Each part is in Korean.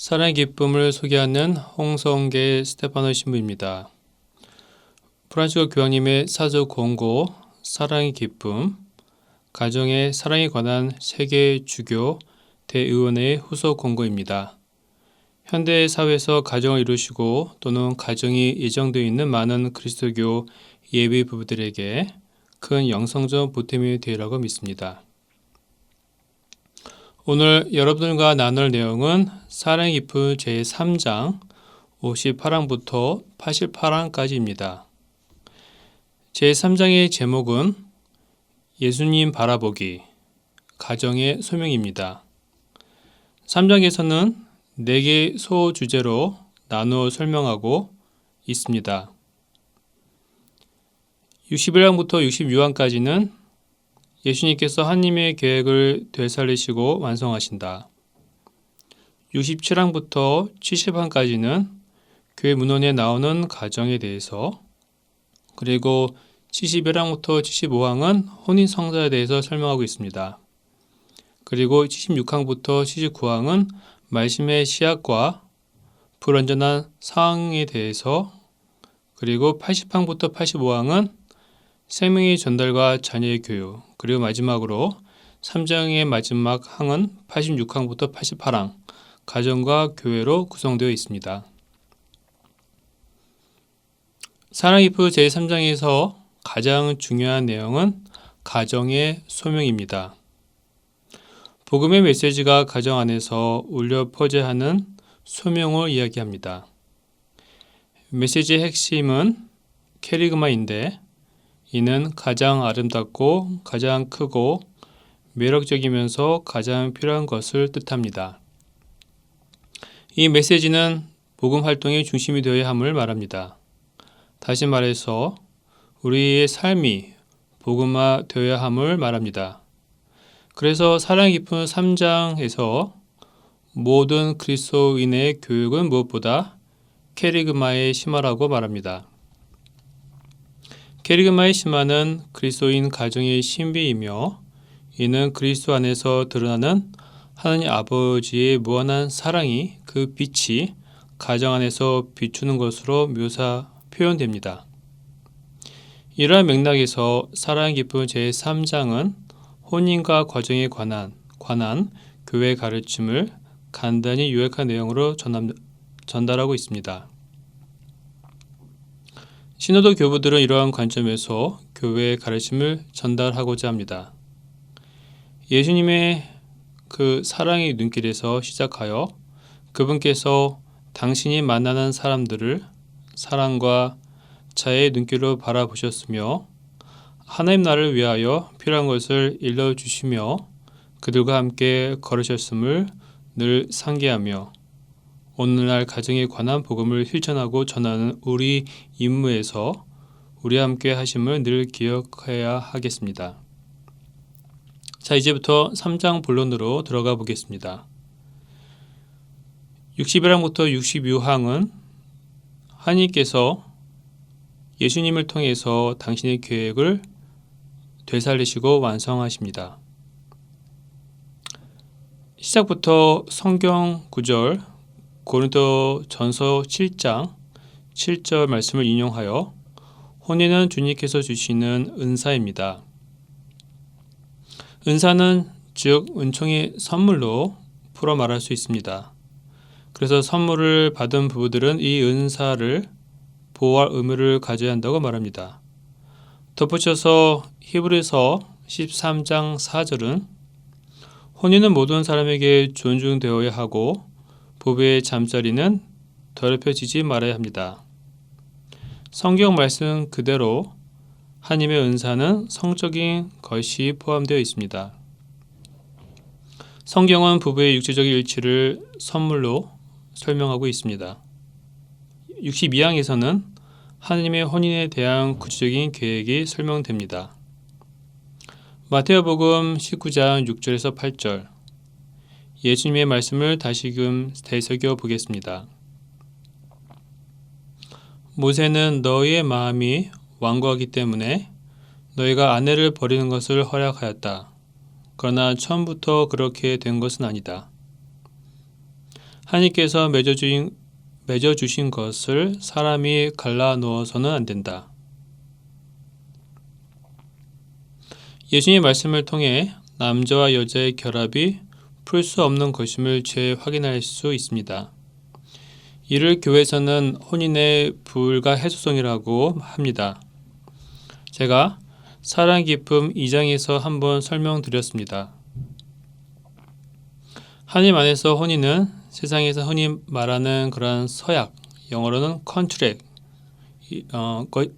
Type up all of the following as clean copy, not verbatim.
사랑의 기쁨을 소개하는 홍성계 스테파노 신부입니다. 프란치스코 교황님의 사주 권고 사랑의 기쁨, 가정의 사랑에 관한 세계 주교 대의원의 후속 권고입니다. 현대 사회에서 가정을 이루시고 또는 가정이 예정되어 있는 많은 그리스도교 예비 부부들에게 큰 영성적 보탬이 되리라고 믿습니다. 오늘 여러분들과 나눌 내용은 사랑의 기쁨 제3장 58항부터 88항까지입니다. 제3장의 제목은 예수님 바라보기, 가정의 소명입니다. 3장에서는 4개 소주제로 나누어 설명하고 있습니다. 61항부터 66항까지는 예수님께서 하나님의 계획을 되살리시고 완성하신다. 67항부터 70항까지는 교회 문헌에 나오는 가정에 대해서, 그리고 71항부터 75항은 혼인성사에 대해서 설명하고 있습니다. 그리고 76항부터 79항은 말씀의 시약과 불완전한 상황에 대해서, 그리고 80항부터 85항은 생명의 전달과 자녀의 교육, 그리고 마지막으로 3장의 마지막 항은 86항부터 88항, 가정과 교회로 구성되어 있습니다. 사랑의 기쁨 제3장에서 가장 중요한 내용은 가정의 소명입니다. 복음의 메시지가 가정 안에서 울려 퍼져하는 소명을 이야기합니다. 메시지의 핵심은 캐리그마인데, 이는 가장 아름답고 가장 크고 매력적이면서 가장 필요한 것을 뜻합니다. 이 메시지는 복음 활동의 중심이 되어야 함을 말합니다. 다시 말해서 우리의 삶이 복음화 되어야 함을 말합니다. 그래서 사랑의 기쁨 3장에서 모든 그리스도인의 교육은 무엇보다 캐리그마의 심화라고 말합니다. 캐리그마의 심화는 그리스도인 가정의 신비이며, 이는 그리스도 안에서 드러나는 하나님 아버지의 무한한 사랑이 그 빛이 가정 안에서 비추는 것으로 표현됩니다. 이러한 맥락에서 사랑의 기쁨 제3장은 혼인과 과정에 관한 교회 가르침을 간단히 요약한 내용으로 전달하고 있습니다. 신호도 교부들은 이러한 관점에서 교회의 가르침을 전달하고자 합니다. 예수님의 그 사랑의 눈길에서 시작하여 그분께서 당신이 만나는 사람들을 사랑과 자애의 눈길로 바라보셨으며, 하나님 나라를 위하여 필요한 것을 일러주시며 그들과 함께 걸으셨음을 늘 상기하며, 오늘날 가정에 관한 복음을 실천하고 전하는 우리 임무에서 우리와 함께 하심을 늘 기억해야 하겠습니다. 자, 이제부터 3장 본론으로 들어가 보겠습니다. 61항부터 66항은 하나님께서 예수님을 통해서 당신의 계획을 되살리시고 완성하십니다. 시작부터 성경 구절 고린도전서 7장 7절 말씀을 인용하여, 혼인은 주님께서 주시는 은사입니다. 은사는 즉 은총의 선물로 풀어 말할 수 있습니다. 그래서 선물을 받은 부부들은 이 은사를 보호할 의무를 가져야 한다고 말합니다. 덧붙여서 히브리서 13장 4절은 혼인은 모든 사람에게 존중되어야 하고 부부의 잠자리는 더럽혀지지 말아야 합니다. 성경 말씀 그대로 하나님의 은사는 성적인 것이 포함되어 있습니다. 성경은 부부의 육체적인 일치를 선물로 설명하고 있습니다. 62항에서는 하나님의 혼인에 대한 구체적인 계획이 설명됩니다. 마태복음 19장 6절에서 8절, 예수님의 말씀을 다시금 되새겨 보겠습니다. 모세는 너희의 마음이 완고하기 때문에 너희가 아내를 버리는 것을 허락하였다. 그러나 처음부터 그렇게 된 것은 아니다. 하나님께서 맺어주신 것을 사람이 갈라 놓아서는 안 된다. 예수님의 말씀을 통해 남자와 여자의 결합이 풀 수 없는 것임을 재확인할 수 있습니다. 이를 교회에서는 혼인의 불가해소성이라고 합니다. 제가 사랑 기쁨 2장에서 한번 설명드렸습니다. 하나님 안에서 혼인은 세상에서 흔히 말하는 그런 서약, 영어로는 컨트랙,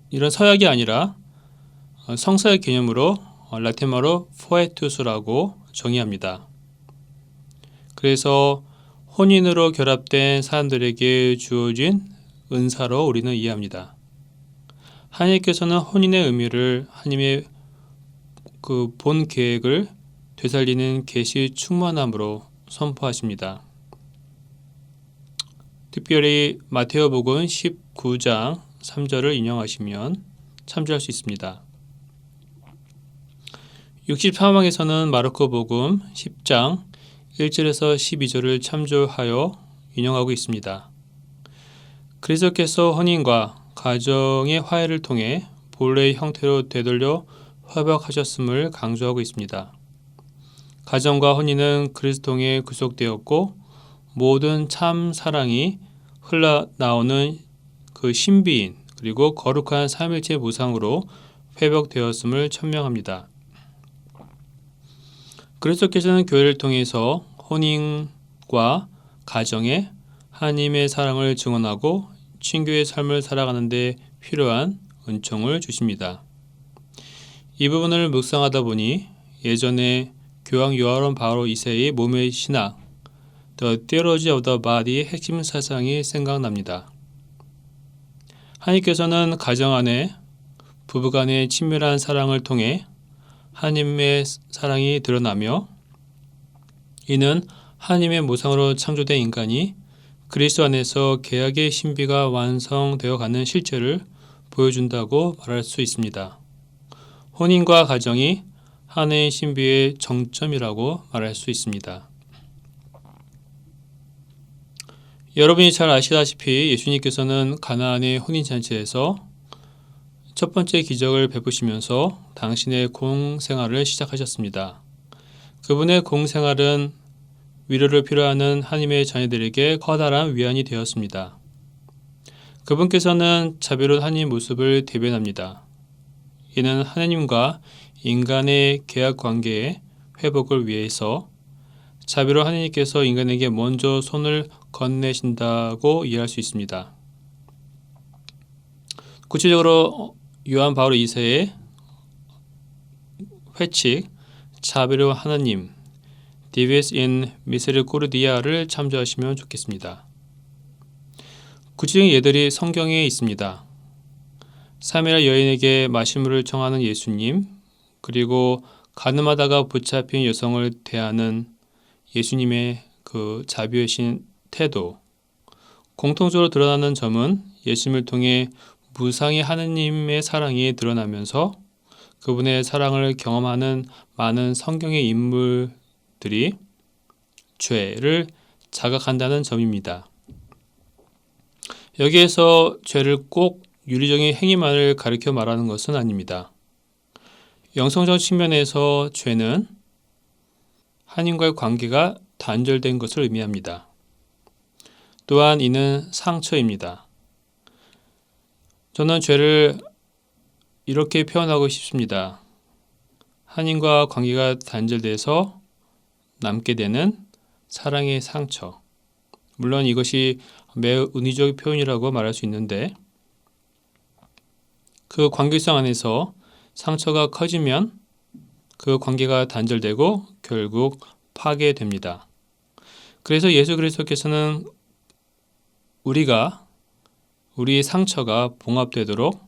이런 서약이 아니라 성서의 개념으로 라틴어로 포에투스라고 정의합니다. 그래서 혼인으로 결합된 사람들에게 주어진 은사로 우리는 이해합니다. 하나님께서는 혼인의 의미를 하나님의 그 본 계획을 되살리는 계시 충만함으로 선포하십니다. 특별히 마테오복음 19장 3절을 인용하시면 참조할 수 있습니다. 64방에서는 마르코복음 10장 1절에서 12절을 참조하여 인용하고 있습니다. 그리스도께서 혼인과 가정의 화해를 통해 본래의 형태로 되돌려 회복하셨음을 강조하고 있습니다. 가정과 혼인은 그리스도 통해 구속되었고 모든 참 사랑이 흘러나오는 그 신비인 그리고 거룩한 삼일체 무상으로 회복되었음을 천명합니다. 그리스도께서는 교회를 통해서 혼인과 가정에 하나님의 사랑을 증언하고 친교의 삶을 살아가는 데 필요한 은총을 주십니다. 이 부분을 묵상하다 보니 예전에 교황 요한 바오로 2세의 몸의 신학 The Theology of the Body의 핵심 사상이 생각납니다. 하나님께서는 가정 안에 부부간의 친밀한 사랑을 통해 하나님의 사랑이 드러나며 이는 하나님의 모상으로 창조된 인간이 그리스도 안에서 계약의 신비가 완성되어 가는 실제를 보여준다고 말할 수 있습니다. 혼인과 가정이 하나의 신비의 정점이라고 말할 수 있습니다. 여러분이 잘 아시다시피 예수님께서는 가나안의 혼인잔치에서 첫 번째 기적을 베푸시면서 당신의 공생활을 시작하셨습니다. 그분의 공생활은 위로를 필요하는 하나님의 자녀들에게 커다란 위안이 되었습니다. 그분께서는 자비로운 하나님 모습을 대변합니다. 이는 하나님과 인간의 계약 관계의 회복을 위해서 자비로운 하나님께서 인간에게 먼저 손을 건네신다고 이해할 수 있습니다. 구체적으로 요한 바오로 2세의 회칙 자비로운 하나님 Divis in Misericordia를 참조하시면 좋겠습니다. 구체적인 예들이 성경에 있습니다. 사마리아 여인에게 마시물을 청하는 예수님, 그리고 가늠하다가 붙잡힌 여성을 대하는 예수님의 그 자비하신 태도, 공통적으로 드러나는 점은 예수님을 통해 무상의 하느님의 사랑이 드러나면서 그분의 사랑을 경험하는 많은 성경의 인물들이 죄를 자각한다는 점입니다. 여기에서 죄를 꼭 윤리적인 행위만을 가리켜 말하는 것은 아닙니다. 영성적 측면에서 죄는 하나님과의 관계가 단절된 것을 의미합니다. 또한 이는 상처입니다. 저는 죄를 이렇게 표현하고 싶습니다. 하나님과 관계가 단절돼서 남게 되는 사랑의 상처. 물론 이것이 매우 은유적 표현이라고 말할 수 있는데 그 관계성 안에서 상처가 커지면 그 관계가 단절되고 결국 파괴됩니다. 그래서 예수 그리스도께서는 우리의 상처가 봉합되도록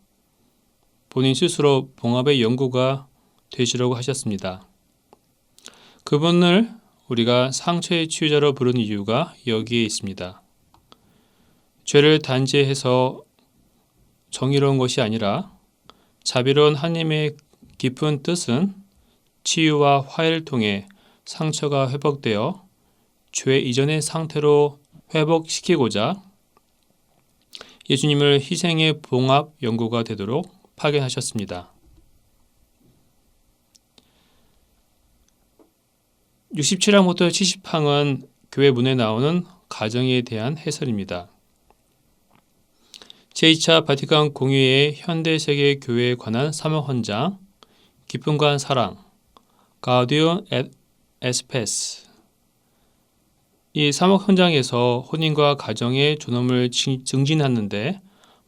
본인 스스로 봉합의 연구가 되시려고 하셨습니다. 그분을 우리가 상처의 치유자로 부르는 이유가 여기에 있습니다. 죄를 단죄해서 정의로운 것이 아니라 자비로운 하나님의 깊은 뜻은 치유와 화해를 통해 상처가 회복되어 죄 이전의 상태로 회복시키고자 예수님을 희생의 봉합 연고가 되도록 파견하셨습니다. 67항부터 70항은 교회 문에 나오는 가정에 대한 해설입니다. 제2차 바티칸 공의회의 현대세계 교회에 관한 사목헌장, 기쁨과 사랑, 가우디움 앳 에스페스. 이 사목헌장에서 혼인과 가정의 존엄을 증진하는데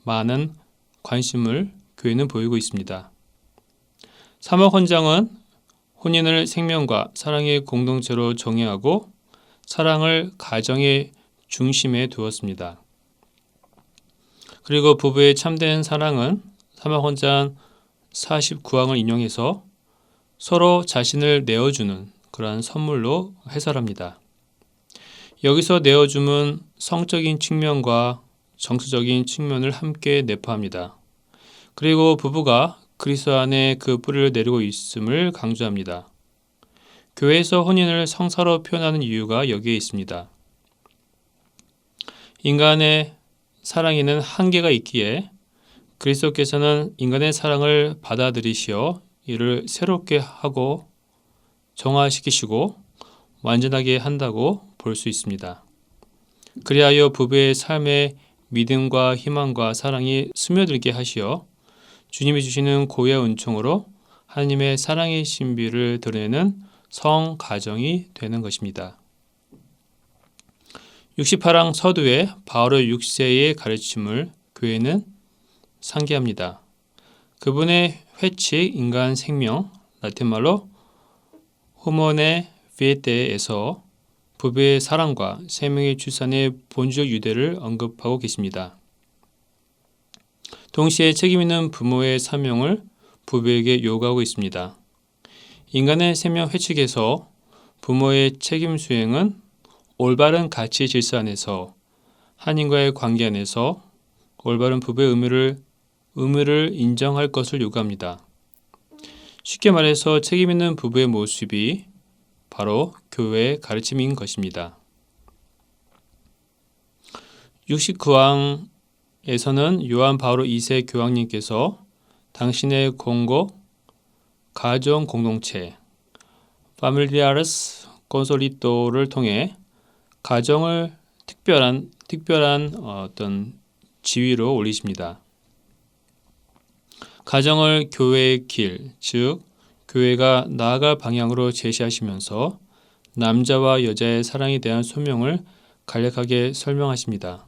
많은 관심을 교회는 보이고 있습니다. 사목헌장은 혼인을 생명과 사랑의 공동체로 정의하고 사랑을 가정의 중심에 두었습니다. 그리고 부부의 참된 사랑은 사목헌장 49항을 인용해서 서로 자신을 내어주는 그러한 선물로 해설합니다. 여기서 내어줌은 성적인 측면과 정서적인 측면을 함께 내포합니다. 그리고 부부가 그리스도 안에 그 뿌리를 내리고 있음을 강조합니다. 교회에서 혼인을 성사로 표현하는 이유가 여기에 있습니다. 인간의 사랑에는 한계가 있기에 그리스도께서는 인간의 사랑을 받아들이시어 이를 새롭게 하고 정화시키시고 완전하게 한다고 볼 수 있습니다. 그리하여 부부의 삶에 믿음과 희망과 사랑이 스며들게 하시어 주님이 주시는 고유의 은총으로 하나님의 사랑의 신비를 드러내는 성 가정이 되는 것입니다. 68항 서두에 바울의 6세의 가르침을 교회는 상기합니다. 그분의 회칙 인간 생명, 라틴말로 호모네 피에테에서 부부의 사랑과 생명의 출산의 본질적 유대를 언급하고 계십니다. 동시에 책임있는 부모의 사명을 부부에게 요구하고 있습니다. 인간의 생명 회칙에서 부모의 책임 수행은 올바른 가치 질서 안에서 하나님과의 관계 안에서 올바른 부부의 의무를 인정할 것을 요구합니다. 쉽게 말해서 책임있는 부부의 모습이 바로 교회의 가르침인 것입니다. 69항에서는 요한 바오로 2세 교황님께서 당신의 공고 가정 공동체 파밀리아르스 콘솔리토를 통해 가정을 특별한 어떤 지위로 올리십니다. 가정을 교회의 길, 즉 교회가 나아갈 방향으로 제시하시면서 남자와 여자의 사랑에 대한 소명을 간략하게 설명하십니다.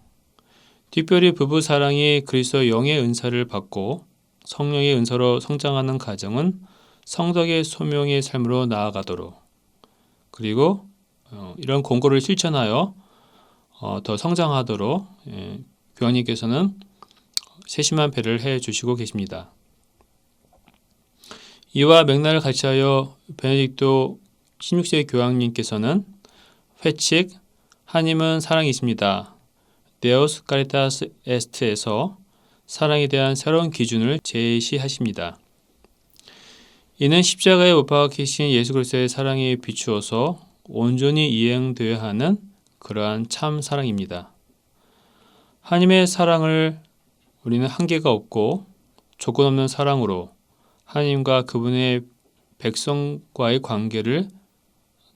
특별히 부부 사랑이 그리스도 영의 은사를 받고 성령의 은사로 성장하는 가정은 성덕의 소명의 삶으로 나아가도록 그리고 이런 공고를 실천하여 더 성장하도록 교황님께서는 세심한 배려를 해주시고 계십니다. 이와 맥락을 같이하여 베네딕토 16세 교황님께서는 회칙 하나님은 사랑이십니다. 데우스 카리타스 에스트에서 사랑에 대한 새로운 기준을 제시하십니다. 이는 십자가에 못 박히신 예수 그리스도의 사랑에 비추어서 온전히 이행되어야 하는 그러한 참 사랑입니다. 하나님의 사랑을 우리는 한계가 없고 조건 없는 사랑으로 하나님과 그분의 백성과의 관계를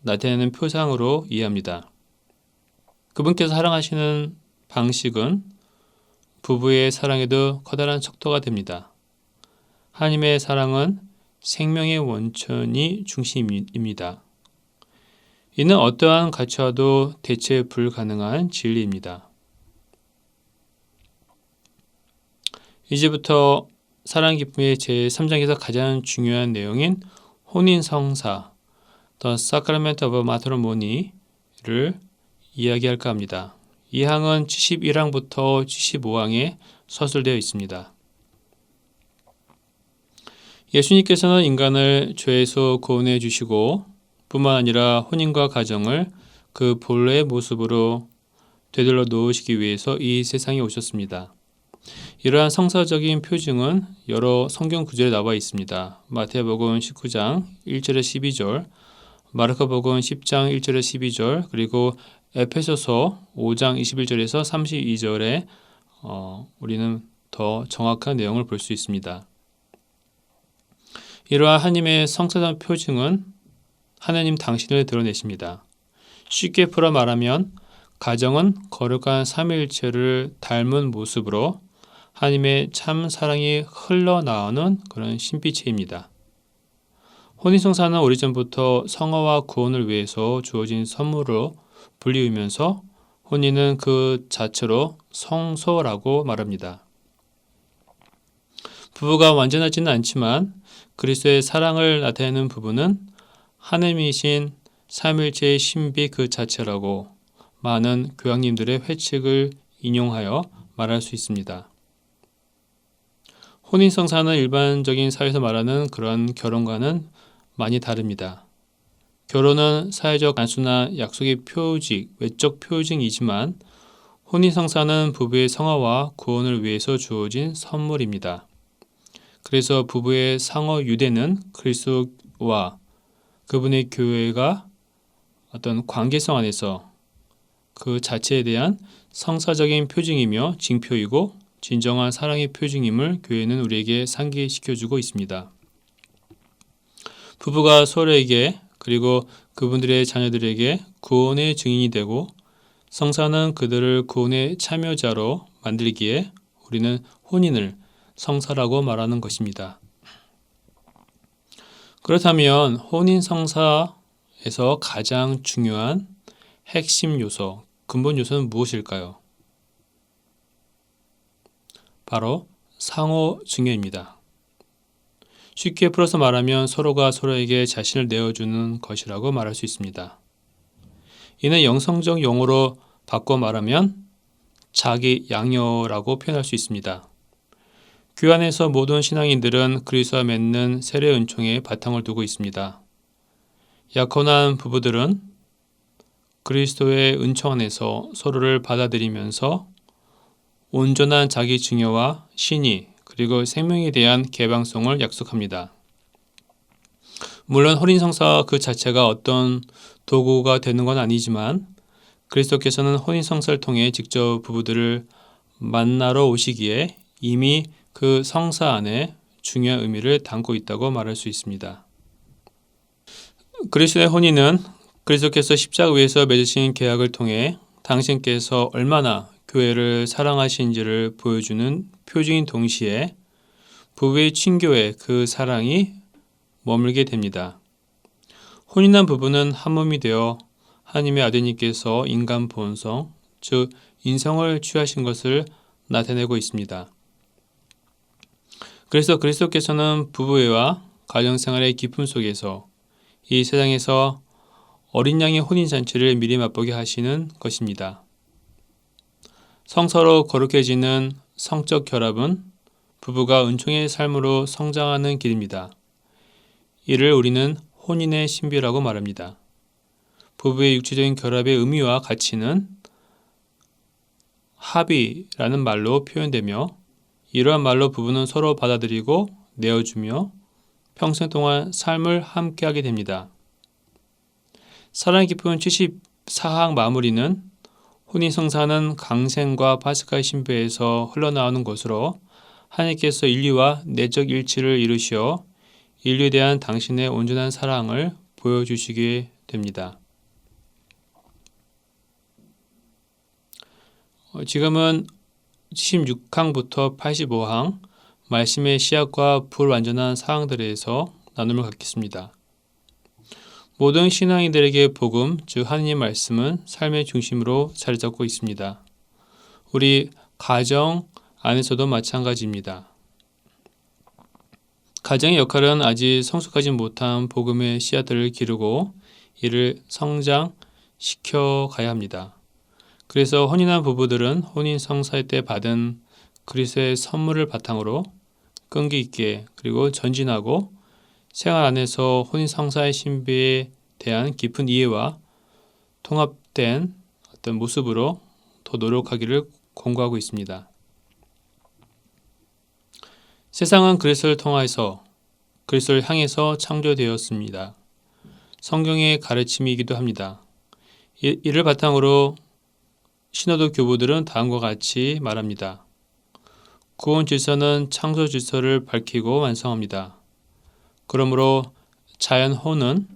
나타내는 표상으로 이해합니다. 그분께서 사랑하시는 방식은 부부의 사랑에도 커다란 척도가 됩니다. 하나님의 사랑은 생명의 원천이 중심입니다. 이는 어떠한 가치와도 대체 불가능한 진리입니다. 이제부터 사랑 기쁨의 제3장에서 가장 중요한 내용인 혼인 성사, The Sacrament of Matrimony를 이야기할까 합니다. 이 항은 71항부터 75항에 서술되어 있습니다. 예수님께서는 인간을 죄에서 구원해 주시고 뿐만 아니라 혼인과 가정을 그 본래의 모습으로 되돌려 놓으시기 위해서 이 세상에 오셨습니다. 이러한 성사적인 표징은 여러 성경 구절에 나와 있습니다. 마태복음 19장 1절에 12절, 마르코복음 10장 1절에서 12절, 그리고 에페소서 5장 21절에서 32절에 우리는 더 정확한 내용을 볼 수 있습니다. 이러한 하나님의 성사적 표징은 하나님 당신을 드러내십니다. 쉽게 풀어 말하면 가정은 거룩한 삼위일체를 닮은 모습으로 하나님의 참 사랑이 흘러나오는 그런 신비체입니다. 혼인성사는 오래전부터 성화와 구원을 위해서 주어진 선물로 불리우면서 혼인은 그 자체로 성소라고 말합니다. 부부가 완전하지는 않지만 그리스도의 사랑을 나타내는 부부는 하나님이신 삼일체의 신비 그 자체라고 많은 교황님들의 회칙을 인용하여 말할 수 있습니다. 혼인성사는 일반적인 사회에서 말하는 그런 결혼과는 많이 다릅니다. 결혼은 사회적 단순한 약속의 표직, 외적 표징이지만 혼인성사는 부부의 성화와 구원을 위해서 주어진 선물입니다. 그래서 부부의 상호 유대는 그리스도와 그분의 교회가 어떤 관계성 안에서 그 자체에 대한 성사적인 표징이며 징표이고 진정한 사랑의 표징임을 교회는 우리에게 상기시켜주고 있습니다. 부부가 서로에게 그리고 그분들의 자녀들에게 구원의 증인이 되고 성사는 그들을 구원의 참여자로 만들기에 우리는 혼인을 성사라고 말하는 것입니다. 그렇다면 혼인 성사에서 가장 중요한 핵심 요소, 근본 요소는 무엇일까요? 바로 상호 증여입니다. 쉽게 풀어서 말하면 서로가 서로에게 자신을 내어주는 것이라고 말할 수 있습니다. 이는 영성적 용어로 바꿔 말하면 자기 양녀라고 표현할 수 있습니다. 교회 안에서 모든 신앙인들은 그리스도와 맺는 세례 은총에 바탕을 두고 있습니다. 약혼한 부부들은 그리스도의 은총 안에서 서로를 받아들이면서 온전한 자기 증여와 신의 그리고 생명에 대한 개방성을 약속합니다. 물론 혼인성사 그 자체가 어떤 도구가 되는 건 아니지만 그리스도께서는 혼인성사를 통해 직접 부부들을 만나러 오시기에 이미 그 성사 안에 중요한 의미를 담고 있다고 말할 수 있습니다. 그리스도의 혼인은 그리스도께서 십자가 위에서 맺으신 계약을 통해 당신께서 얼마나 교회를 사랑하신지를 보여주는 표징인 동시에 부부의 친교에 그 사랑이 머물게 됩니다. 혼인한 부부는 한 몸이 되어 하나님의 아드님께서 인간 본성, 즉 인성을 취하신 것을 나타내고 있습니다. 그래서 그리스도께서는 부부애와 가정생활의 기쁨 속에서 이 세상에서 어린 양의 혼인잔치를 미리 맛보게 하시는 것입니다. 성서로 거룩해지는 성적 결합은 부부가 은총의 삶으로 성장하는 길입니다. 이를 우리는 혼인의 신비라고 말합니다. 부부의 육체적인 결합의 의미와 가치는 합의라는 말로 표현되며 이러한 말로 부부는 서로 받아들이고 내어주며 평생 동안 삶을 함께하게 됩니다. 사랑의 기쁨 74항 마무리는 혼인성사는 강생과 파스카의 신비에서 흘러나오는 것으로 하나님께서 인류와 내적 일치를 이루시어 인류에 대한 당신의 온전한 사랑을 보여주시게 됩니다. 지금은 76항부터 85항 말씀의 시약과 불완전한 사항들에서 나눔을 갖겠습니다. 모든 신앙인들에게 복음, 즉 하느님의 말씀은 삶의 중심으로 자리 잡고 있습니다. 우리 가정 안에서도 마찬가지입니다. 가정의 역할은 아직 성숙하지 못한 복음의 씨앗들을 기르고 이를 성장시켜 가야 합니다. 그래서 혼인한 부부들은 혼인 성사 때 받은 그리스도의 선물을 바탕으로 끈기 있게 그리고 전진하고 생활 안에서 혼인 성사의 신비에 대한 깊은 이해와 통합된 어떤 모습으로 더 노력하기를 권고하고 있습니다. 세상은 그리스도를 통해서 그리스도를 향해서 창조되었습니다. 성경의 가르침이기도 합니다. 이를 바탕으로 신호도 교부들은 다음과 같이 말합니다. 구원 질서는 창조 질서를 밝히고 완성합니다. 그러므로 자연 혼은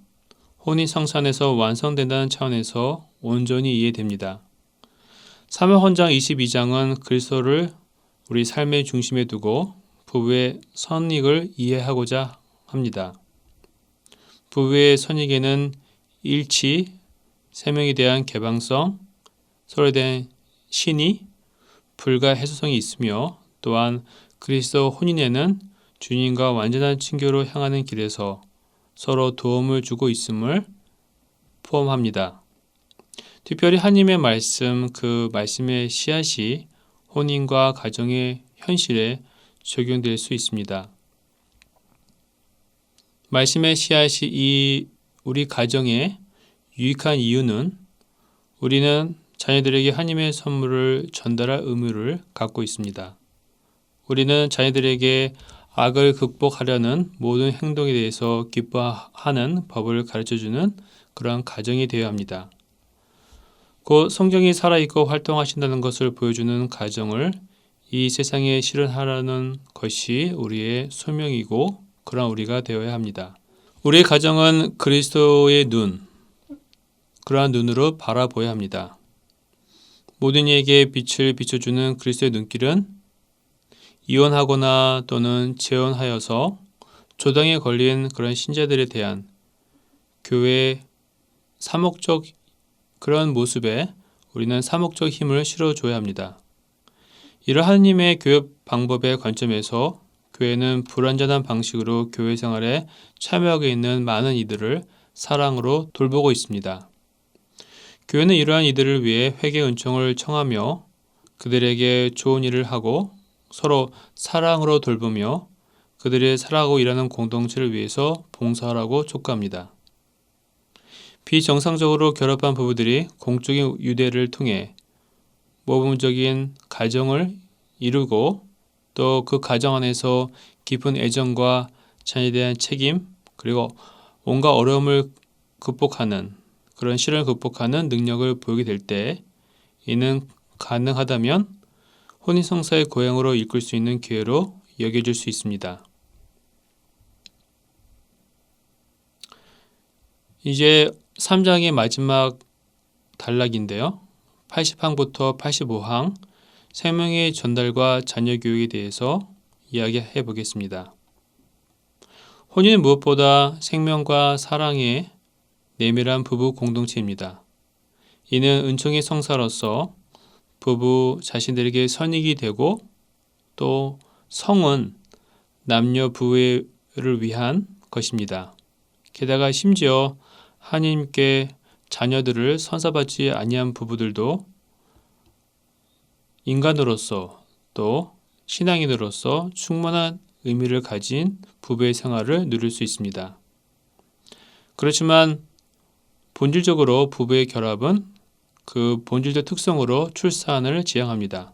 혼이 성산에서 완성된다는 차원에서 온전히 이해됩니다. 사무헌장 22장은 그리스도를 우리 삶의 중심에 두고 부부의 선익을 이해하고자 합니다. 부부의 선익에는 일치, 세명에 대한 개방성, 서로에 대한 신의, 불가해소성이 있으며 또한 그리스도 혼인에는 주님과 완전한 친교로 향하는 길에서 서로 도움을 주고 있음을 포함합니다. 특별히 하나님의 말씀, 그 말씀의 씨앗이 혼인과 가정의 현실에 적용될 수 있습니다. 말씀의 씨앗이 우리 가정에 유익한 이유는 우리는 자녀들에게 하나님의 선물을 전달할 의무를 갖고 있습니다. 우리는 자녀들에게 악을 극복하려는 모든 행동에 대해서 기뻐하는 법을 가르쳐주는 그러한 가정이 되어야 합니다. 곧 성경이 살아있고 활동하신다는 것을 보여주는 가정을 이 세상에 실현하라는 것이 우리의 소명이고 그러한 우리가 되어야 합니다. 우리의 가정은 그리스도의 눈, 그러한 눈으로 바라보아야 합니다. 모든 이에게 빛을 비춰주는 그리스도의 눈길은 이혼하거나 또는 재혼하여서 조당에 걸린 그런 신자들에 대한 교회의 사목적 그런 모습에 우리는 사목적 힘을 실어줘야 합니다. 이러한 하나님의 교육 방법의 관점에서 교회는 불완전한 방식으로 교회 생활에 참여하고 있는 많은 이들을 사랑으로 돌보고 있습니다. 교회는 이러한 이들을 위해 회개 은총을 청하며 그들에게 좋은 일을 하고 서로 사랑으로 돌보며 그들이 살아가고 일하는 공동체를 위해서 봉사하라고 촉구합니다. 비정상적으로 결합한 부부들이 공적인 유대를 통해 모범적인 가정을 이루고 또 그 가정 안에서 깊은 애정과 자녀에 대한 책임 그리고 온갖 어려움을 극복하는 그런 시련을 극복하는 능력을 보이게 될 때 이는 가능하다면 혼인성사의 고향으로 이끌 수 있는 기회로 여겨질 수 있습니다. 이제 3장의 마지막 단락인데요. 80항부터 85항 생명의 전달과 자녀 교육에 대해서 이야기해 보겠습니다. 혼인은 무엇보다 생명과 사랑의 내밀한 부부 공동체입니다. 이는 은총의 성사로서 부부 자신들에게 선익이 되고 또 성은 남녀 부부를 위한 것입니다. 게다가 심지어 하나님께 자녀들을 선사받지 아니한 부부들도 인간으로서 또 신앙인으로서 충분한 의미를 가진 부부의 생활을 누릴 수 있습니다. 그렇지만 본질적으로 부부의 결합은 그 본질적 특성으로 출산을 지향합니다.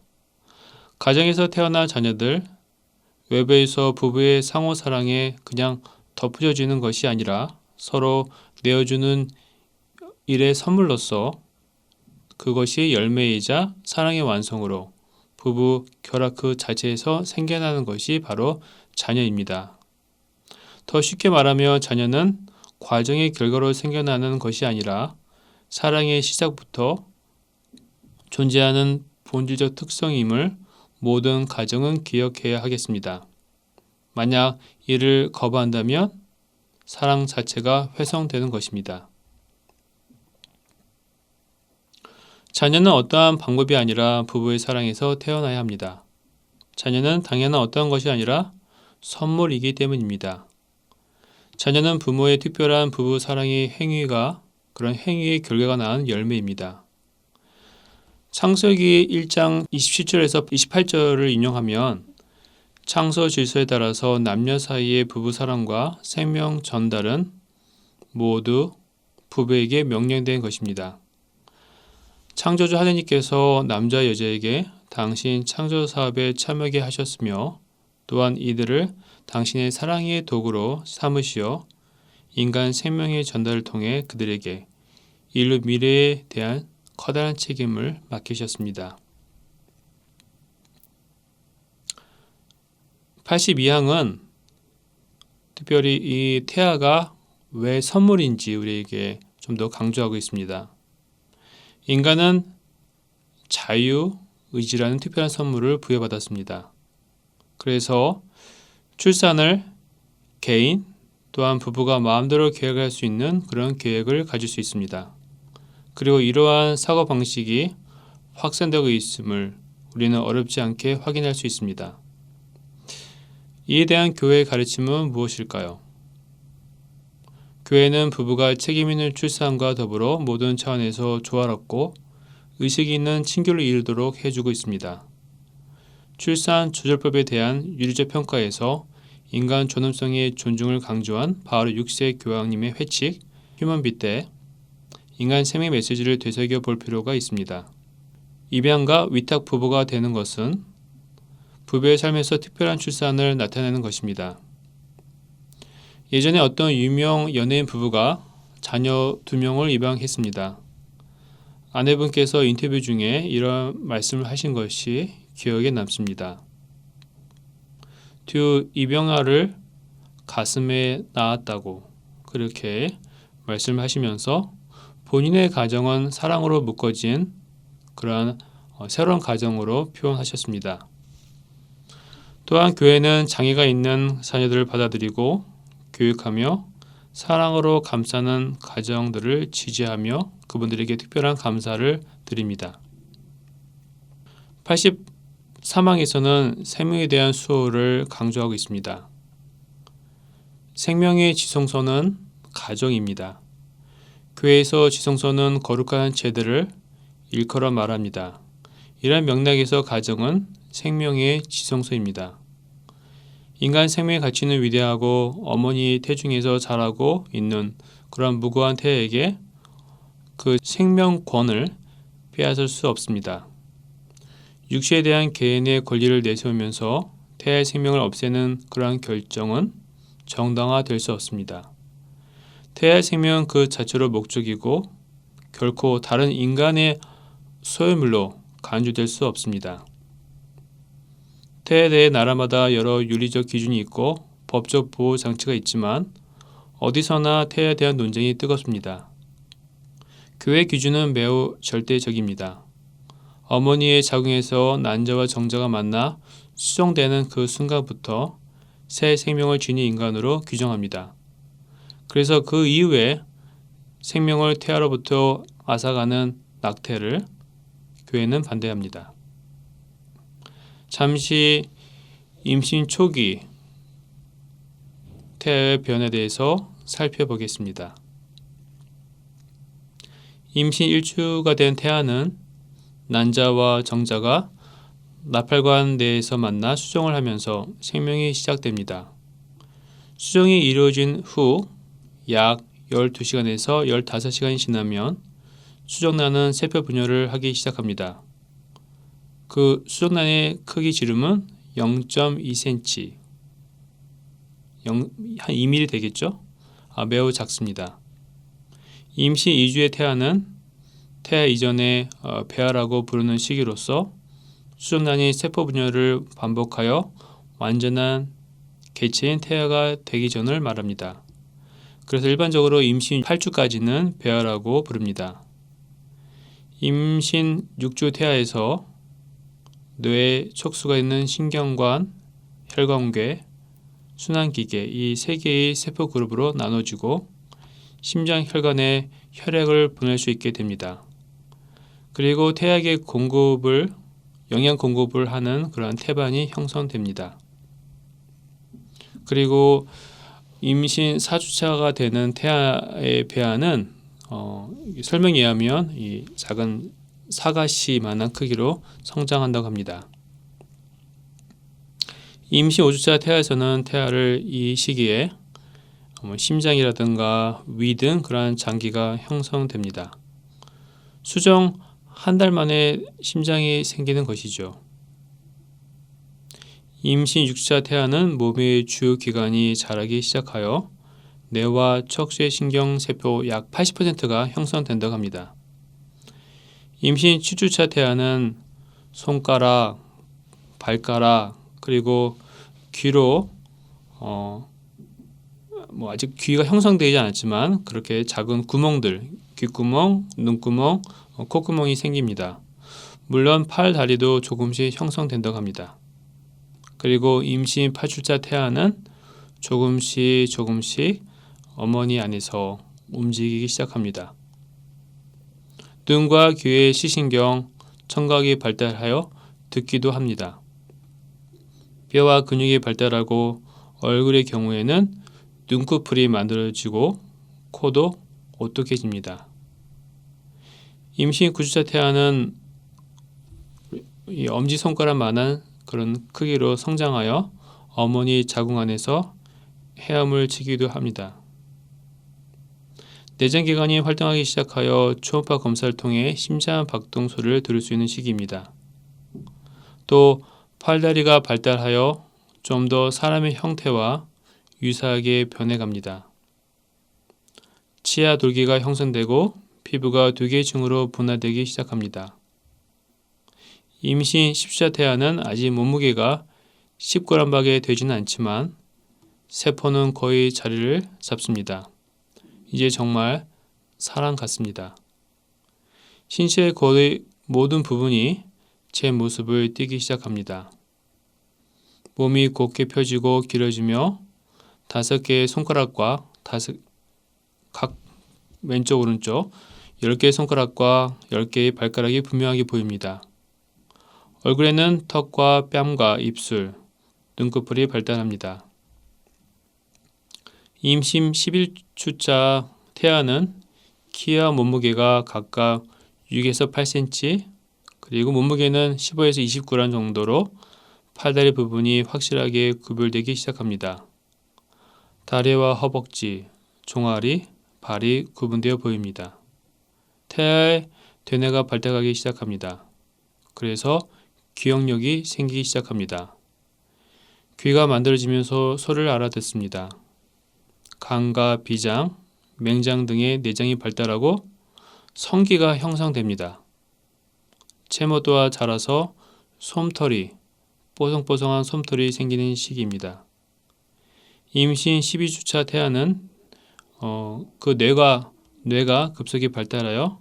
가정에서 태어난 자녀들, 외부에서 부부의 상호 사랑에 그냥 덧붙여지는 것이 아니라 서로 내어주는 일의 선물로서 그것이 열매이자 사랑의 완성으로 부부 결합 그 자체에서 생겨나는 것이 바로 자녀입니다. 더 쉽게 말하면 자녀는 과정의 결과로 생겨나는 것이 아니라 사랑의 시작부터 존재하는 본질적 특성임을 모든 가정은 기억해야 하겠습니다. 만약 이를 거부한다면 사랑 자체가 훼손되는 것입니다. 자녀는 어떠한 방법이 아니라 부부의 사랑에서 태어나야 합니다. 자녀는 당연한 어떠한 것이 아니라 선물이기 때문입니다. 자녀는 부모의 특별한 부부 사랑의 행위가 그런 행위의 결과가 낳은 열매입니다. 창세기 1장 27절에서 28절을 인용하면 창조 질서에 따라서 남녀 사이의 부부 사랑과 생명 전달은 모두 부부에게 명령된 것입니다. 창조주 하나님께서 남자 여자에게 당신 창조 사업에 참여하게 하셨으며 또한 이들을 당신의 사랑의 도구로 삼으시어 인간 생명의 전달을 통해 그들에게 인류 미래에 대한 커다란 책임을 맡기셨습니다. 82항은 특별히 이 태아가 왜 선물인지 우리에게 좀 더 강조하고 있습니다. 인간은 자유, 의지라는 특별한 선물을 부여받았습니다. 그래서 출산을 개인 또한 부부가 마음대로 계획할 수 있는 그런 계획을 가질 수 있습니다. 그리고 이러한 사고방식이 확산되고 있음을 우리는 어렵지 않게 확인할 수 있습니다. 이에 대한 교회의 가르침은 무엇일까요? 교회는 부부가 책임 있는 출산과 더불어 모든 차원에서 조화롭고 의식이 있는 친교를 이루도록 해주고 있습니다. 출산 조절법에 대한 윤리적 평가에서 인간 존엄성의 존중을 강조한 바로 6세 교황님의 회칙 휴먼비 때 인간 생명 메시지를 되새겨 볼 필요가 있습니다. 입양가 위탁 부부가 되는 것은 부부의 삶에서 특별한 출산을 나타내는 것입니다. 예전에 어떤 유명 연예인 부부가 자녀 2명을 입양했습니다. 아내분께서 인터뷰 중에 이런 말씀을 하신 것이 기억에 남습니다. 두 입양아를 가슴에 낳았다고 그렇게 말씀하시면서 본인의 가정은 사랑으로 묶어진 그러한 새로운 가정으로 표현하셨습니다. 또한 교회는 장애가 있는 자녀들을 받아들이고 교육하며 사랑으로 감싸는 가정들을 지지하며 그분들에게 특별한 감사를 드립니다. 83항에서는 생명에 대한 수호를 강조하고 있습니다. 생명의 지성소는 가정입니다. 교회에서 지성소는 거룩한 제들을 일컬어 말합니다. 이러한 맥락에서 가정은 생명의 지성소입니다. 인간 생명의 가치는 위대하고 어머니 태중에서 자라고 있는 그러한 무고한 태아에게 그 생명권을 빼앗을 수 없습니다. 육체에 대한 개인의 권리를 내세우면서 태아의 생명을 없애는 그러한 결정은 정당화될 수 없습니다. 태아의 생명은 그 자체로 목적이고 결코 다른 인간의 소유물로 간주될 수 없습니다. 태아에 대해 나라마다 여러 윤리적 기준이 있고 법적 보호 장치가 있지만 어디서나 태아에 대한 논쟁이 뜨겁습니다. 교회 기준은 매우 절대적입니다. 어머니의 자궁에서 난자와 정자가 만나 수정되는 그 순간부터 새 생명을 지닌 인간으로 규정합니다. 그래서 그 이후에 생명을 태아로부터 앗아가는 낙태를 교회는 반대합니다. 잠시 임신 초기 태아의 변에 대해서 살펴보겠습니다. 임신 1주가 된 태아는 난자와 정자가 나팔관 내에서 만나 수정을 하면서 생명이 시작됩니다. 수정이 이루어진 후 약 12시간에서 15시간이 지나면 수정란은 세포 분열을 하기 시작합니다. 그 수정란의 크기 지름은 0.2cm, 한 2mm 되겠죠? 매우 작습니다. 임신 2주의 태아는 태아 이전의 배아라고 부르는 시기로서 수정란이 세포 분열을 반복하여 완전한 개체인 태아가 되기 전을 말합니다. 그래서 일반적으로 임신 8주까지는 배아라고 부릅니다. 임신 6주 태아에서 뇌에 촉수가 있는 신경관, 혈관괴, 순환기계 이 세 개의 세포 그룹으로 나눠지고 심장 혈관에 혈액을 보낼 수 있게 됩니다. 그리고 태아에게 영양 공급을 하는 그러한 태반이 형성됩니다. 그리고 임신 4주차가 되는 태아의 배아는 설명에 의하면 이 작은 사과씨만한 크기로 성장한다고 합니다. 임신 5주차 태아에서는 태아를 이 시기에 심장이라든가 위 등 그러한 장기가 형성됩니다. 수정 한 달 만에 심장이 생기는 것이죠. 임신 6주차 태아는 몸의 주요 기관이 자라기 시작하여 뇌와 척수의 신경세포 약 80%가 형성된다고 합니다. 임신 7주차 태아는 손가락, 발가락, 그리고 귀로 아직 귀가 형성되지 않았지만 그렇게 작은 구멍들, 귓구멍, 눈구멍, 콧구멍이 생깁니다. 물론 팔, 다리도 조금씩 형성된다고 합니다. 그리고 임신 8주차 태아는 조금씩 어머니 안에서 움직이기 시작합니다. 눈과 귀의 시신경, 청각이 발달하여 듣기도 합니다. 뼈와 근육이 발달하고 얼굴의 경우에는 눈꺼풀이 만들어지고 코도 오똑해집니다. 임신 9주차 태아는 이 엄지손가락만한 그런 크기로 성장하여 어머니 자궁 안에서 헤엄을 치기도 합니다. 내장기관이 활동하기 시작하여 초음파 검사를 통해 심장 박동 소리를 들을 수 있는 시기입니다. 또 팔다리가 발달하여 좀 더 사람의 형태와 유사하게 변해갑니다. 치아 돌기가 형성되고 피부가 두 개의 층으로 분화되기 시작합니다. 임신 10주차 태아는 아직 몸무게가 10g밖에 되지는 않지만 세포는 거의 자리를 잡습니다. 이제 정말 사람 같습니다. 신체의 거의 모든 부분이 제 모습을 띠기 시작합니다. 몸이 곧게 펴지고 길어지며 5개의 손가락과 각 왼쪽 오른쪽 10개의 손가락과 10개의 발가락이 분명하게 보입니다. 얼굴에는 턱과 뺨과 입술, 눈꺼풀이 발달합니다. 임신 11주차 태아는 키와 몸무게가 각각 6에서 8cm, 그리고 몸무게는 15에서 29g 정도로 팔다리 부분이 확실하게 구별되기 시작합니다. 다리와 허벅지, 종아리, 발이 구분되어 보입니다. 태아의 대뇌가 발달하기 시작합니다. 그래서 기억력이 생기기 시작합니다. 귀가 만들어지면서 소리를 알아듣습니다. 간과 비장, 맹장 등의 내장이 발달하고 성기가 형성됩니다. 채모도가 자라서 솜털이, 뽀송뽀송한 솜털이 생기는 시기입니다. 임신 12주차 태아는 그 뇌가 급속히 발달하여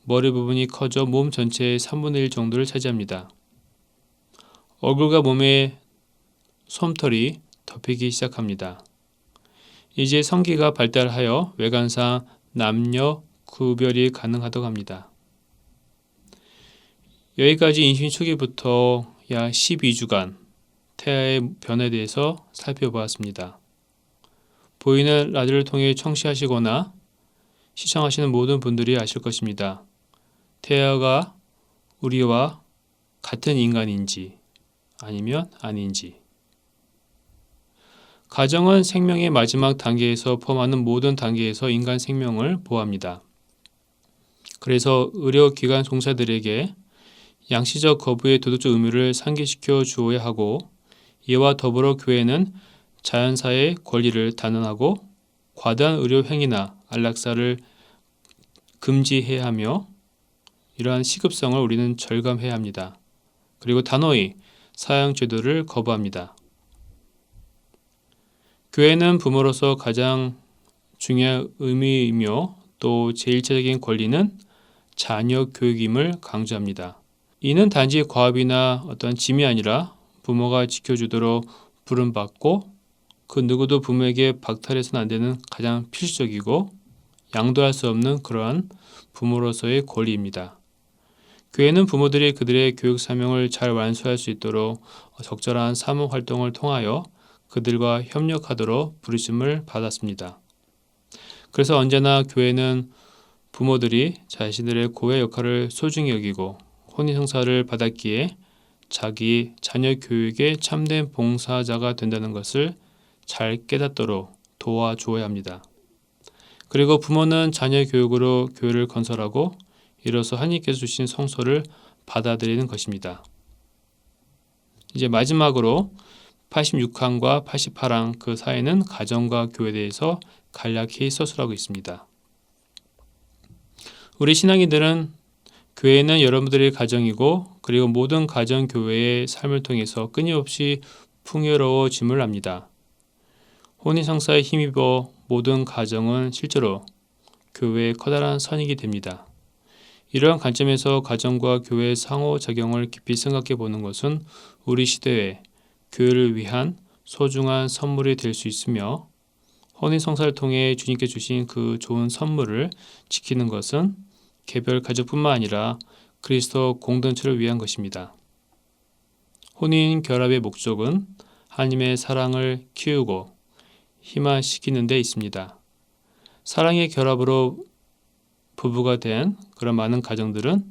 머리 부분이 커져 몸 전체의 3분의 1 정도를 차지합니다. 얼굴과 몸에 솜털이 덮이기 시작합니다. 이제 성기가 발달하여 외관상 남녀 구별이 가능하다고 합니다. 여기까지 임신 초기부터 약 12주간 태아의 변화에 대해서 살펴보았습니다. 보이는 라디오를 통해 청취하시거나 시청하시는 모든 분들이 아실 것입니다. 태아가 우리와 같은 인간인지 아니면 아닌지. 가정은 생명의 마지막 단계에서 포함하는 모든 단계에서 인간 생명을 보호합니다. 그래서 의료기관 종사들에게 양시적 거부의 도덕적 의무를 상기시켜 주어야 하고, 이와 더불어 교회는 자연사의 권리를 단언하고 과다한 의료 행위나 안락사를 금지해야 하며, 이러한 시급성을 우리는 절감해야 합니다. 그리고 단호히 사형제도를 거부합니다. 교회는 부모로서 가장 중요한 의미이며 또 제1차적인 권리는 자녀 교육임을 강조합니다. 이는 단지 과업이나 어떤 짐이 아니라 부모가 지켜주도록 부름받고 그 누구도 부모에게 박탈해서는 안 되는 가장 필수적이고 양도할 수 없는 그러한 부모로서의 권리입니다. 교회는 부모들이 그들의 교육 사명을 잘 완수할 수 있도록 적절한 사무 활동을 통하여 그들과 협력하도록 부르심을 받았습니다. 그래서 언제나 교회는 부모들이 자신들의 고의 역할을 소중히 여기고 혼인성사를 받았기에 자기 자녀 교육에 참된 봉사자가 된다는 것을 잘 깨닫도록 도와주어야 합니다. 그리고 부모는 자녀 교육으로 교회를 건설하고 이로써 하나님께서 주신 성소를 받아들이는 것입니다. 이제 마지막으로 86항과 88항 그 사이는 가정과 교회에 대해서 간략히 서술하고 있습니다. 우리 신앙인들은 교회는 여러분들의 가정이고 그리고 모든 가정 교회의 삶을 통해서 끊임없이 풍요로워짐을 압니다. 혼인성사에 힘입어 모든 가정은 실제로 교회의 커다란 선익이 됩니다. 이러한 관점에서 가정과 교회의 상호작용을 깊이 생각해 보는 것은 우리 시대에 교회를 위한 소중한 선물이 될 수 있으며 혼인성사를 통해 주님께 주신 그 좋은 선물을 지키는 것은 개별 가족뿐만 아니라 그리스도 공동체를 위한 것입니다. 혼인 결합의 목적은 하나님의 사랑을 키우고 희망시키는 데 있습니다. 사랑의 결합으로 부부가 된 그런 많은 가정들은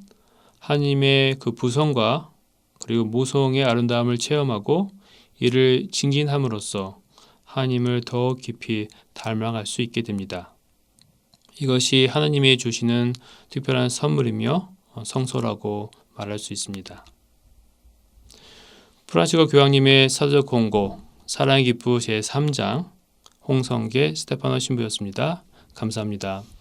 하나님의 그 부성과 그리고 모성의 아름다움을 체험하고 이를 증진함으로써 하나님을 더 깊이 닮아갈 수 있게 됩니다. 이것이 하나님이 주시는 특별한 선물이며 성소라고 말할 수 있습니다. 프란시스코 교황님의 사도적 공고 사랑의 기프 제3장 홍성계 스테파노 신부였습니다. 감사합니다.